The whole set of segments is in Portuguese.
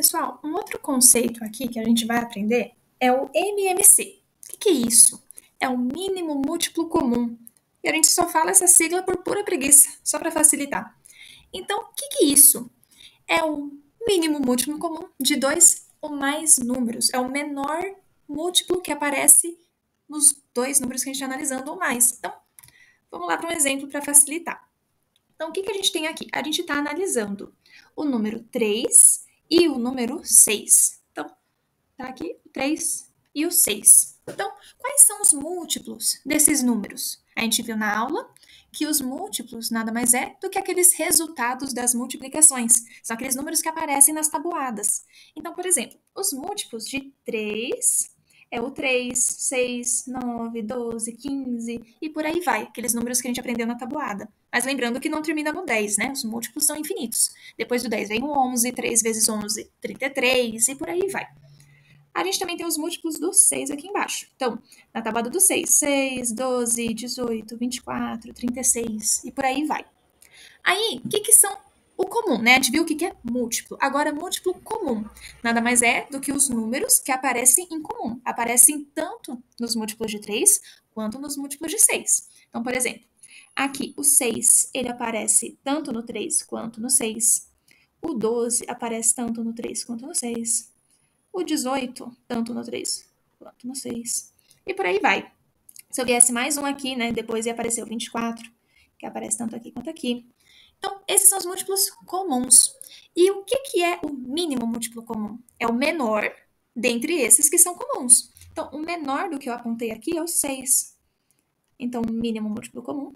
Pessoal, um outro conceito aqui que a gente vai aprender é o MMC. O que é isso? É o mínimo múltiplo comum. E a gente só fala essa sigla por pura preguiça, só para facilitar. Então, o que é isso? É o mínimo múltiplo comum de dois ou mais números. É o menor múltiplo que aparece nos dois números que a gente está analisando ou mais. Então, vamos lá para um exemplo para facilitar. Então, o que a gente tem aqui? A gente está analisando o número 3 e o número 6. Então, tá aqui o 3 e o 6. Então, quais são os múltiplos desses números? A gente viu na aula que os múltiplos nada mais é do que aqueles resultados das multiplicações. São aqueles números que aparecem nas tabuadas. Então, por exemplo, os múltiplos de 3 é o 3, 6, 9, 12, 15 e por aí vai, aqueles números que a gente aprendeu na tabuada. Mas lembrando que não termina no 10, né? Os múltiplos são infinitos. Depois do 10 vem o 11, 3 vezes 11, 33 e por aí vai. A gente também tem os múltiplos do 6 aqui embaixo. Então, na tabuada do 6, 6, 12, 18, 24, 36 e por aí vai. Aí, o que são o comum, né? A gente viu o que é múltiplo. Agora, múltiplo comum nada mais é do que os números que aparecem em comum. Aparecem tanto nos múltiplos de 3 quanto nos múltiplos de 6. Então, por exemplo, aqui o 6, ele aparece tanto no 3 quanto no 6. O 12 aparece tanto no 3 quanto no 6. O 18, tanto no 3 quanto no 6. E por aí vai. Se eu viesse mais um aqui, né, depois ia aparecer o 24, que aparece tanto aqui quanto aqui. Então, esses são os múltiplos comuns. E o que é o mínimo múltiplo comum? É o menor dentre esses que são comuns. Então, o menor do que eu apontei aqui é o 6. Então, o mínimo múltiplo comum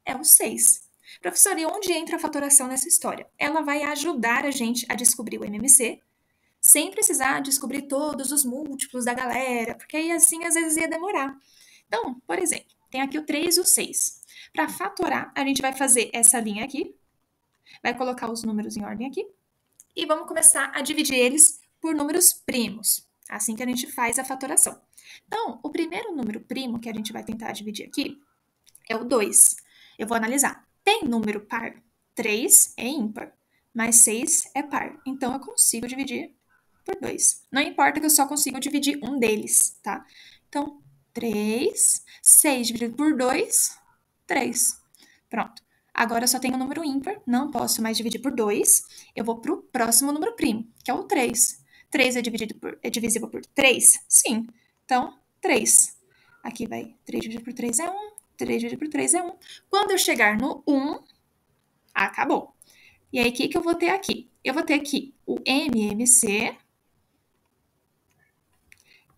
é o 6. Professora, e onde entra a fatoração nessa história? Ela vai ajudar a gente a descobrir o MMC, sem precisar descobrir todos os múltiplos da galera, porque aí assim às vezes ia demorar. Então, por exemplo, tem aqui o 3 e o 6. Para fatorar, a gente vai fazer essa linha aqui, vai colocar os números em ordem aqui, e vamos começar a dividir eles por números primos. Assim que a gente faz a fatoração. Então, o primeiro número primo que a gente vai tentar dividir aqui é o 2. Eu vou analisar. Tem número par? 3 é ímpar, mas 6 é par. Então, eu consigo dividir por 2. Não importa que eu só consigo dividir um deles, tá? Então, 3, 6 dividido por 2, 3. Pronto. Agora eu só tenho um número ímpar, não posso mais dividir por 2. Eu vou para o próximo número primo, que é o 3. 3 é divisível por 3? Sim. Então, 3. Aqui vai 3 dividido por 3 é 1, 3 dividido por 3 é 1. Quando eu chegar no 1, acabou. E aí, o que eu vou ter aqui? Eu vou ter aqui o MMC,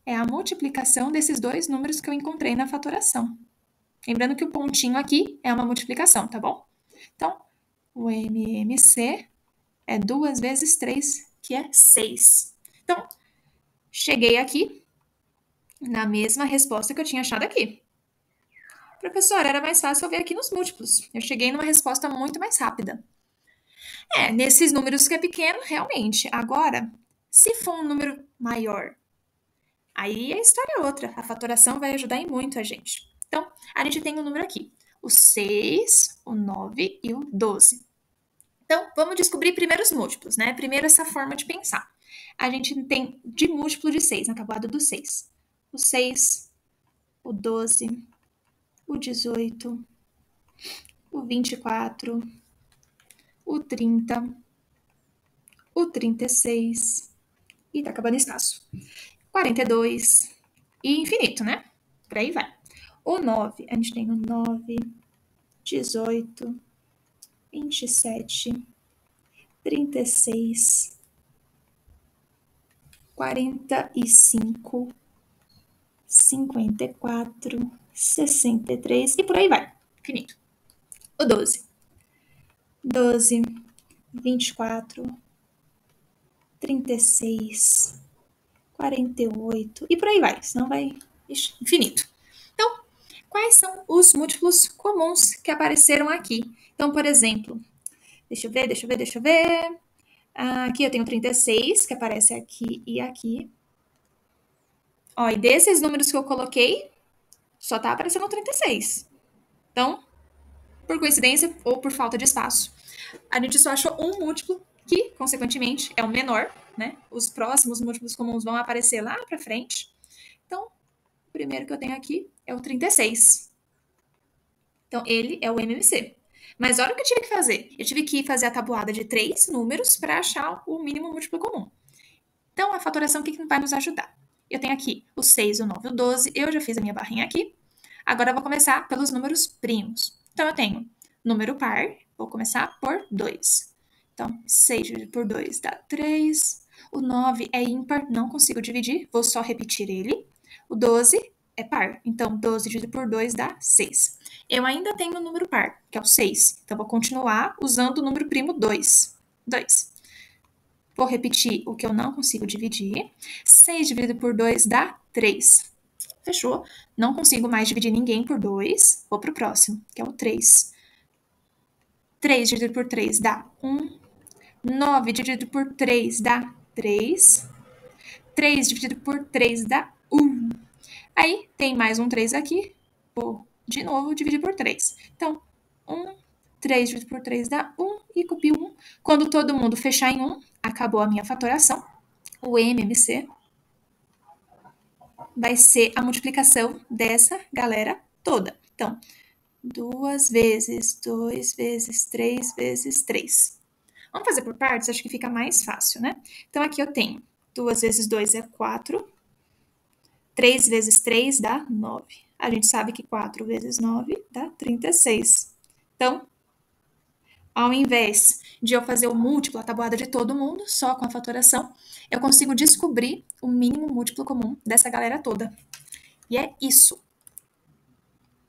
é a multiplicação desses dois números que eu encontrei na fatoração. Lembrando que o pontinho aqui é uma multiplicação, tá bom? Então, o MMC é 2 vezes 3, que é 6. Então, cheguei aqui na mesma resposta que eu tinha achado aqui. Professora, era mais fácil eu ver aqui nos múltiplos. Eu cheguei numa resposta muito mais rápida. Nesses números que é pequeno, realmente. Agora, se for um número maior, aí a história é outra. A fatoração vai ajudar em muito a gente. Então, a gente tem um número aqui: o 6, o 9 e o 12. Então, vamos descobrir primeiro os múltiplos, né? Primeiro essa forma de pensar. A gente tem de múltiplo de 6, na tabuada do 6. O 6, o 12, o 18, o 24, o 30, o 36, e tá acabando escasso. 42 e infinito, né? Por aí vai. O 9, a gente tem o 9, 18, 27, 36, 45, 54, 63 e por aí vai. Infinito. O 12. 12, 24, 36, 48 e por aí vai. Senão vai infinito. Então, quais são os múltiplos comuns que apareceram aqui? Então, por exemplo, deixa eu ver. Aqui eu tenho 36, que aparece aqui e aqui. Ó, e desses números que eu coloquei, só tá aparecendo 36. Então, por coincidência ou por falta de espaço, a gente só achou um múltiplo que, consequentemente, é o menor, né? Os próximos múltiplos comuns vão aparecer lá para frente. Então, o primeiro que eu tenho aqui é o 36. Então, ele é o MMC. Mas olha o que eu tive que fazer. Eu tive que fazer a tabuada de 3 números para achar o mínimo múltiplo comum. Então, a fatoração, o que vai nos ajudar? Eu tenho aqui o 6, o 9 e o 12. Eu já fiz a minha barrinha aqui. Agora, eu vou começar pelos números primos. Então, eu tenho número par. Vou começar por 2. Então, 6 dividido por 2 dá 3. O 9 é ímpar, não consigo dividir. Vou só repetir ele. O 12 é par. Então, 12 dividido por 2 dá 6. Eu ainda tenho o número par, que é o 6. Então, vou continuar usando o número primo 2. 2. Vou repetir o que eu não consigo dividir. 6 dividido por 2 dá 3. Fechou? Não consigo mais dividir ninguém por 2. Vou para o próximo, que é o 3. 3 dividido por 3 dá 1. 9 dividido por 3 dá 3. 3 dividido por 3 dá 1. Aí, tem mais um 3 aqui. Vou, de novo, dividir por 3. Então, 1, 3 dividido por 3 dá 1 e copio 1. Quando todo mundo fechar em 1, acabou a minha fatoração. O MMC vai ser a multiplicação dessa galera toda. Então, 2 vezes 2 vezes 3 vezes 3. Vamos fazer por partes, acho que fica mais fácil, né? Então, aqui eu tenho 2 vezes 2 é 4. 3 vezes 3 dá 9. A gente sabe que 4 vezes 9 dá 36. Então, ao invés de eu fazer o múltiplo, a tabuada de todo mundo, só com a fatoração, eu consigo descobrir o mínimo múltiplo comum dessa galera toda. E é isso.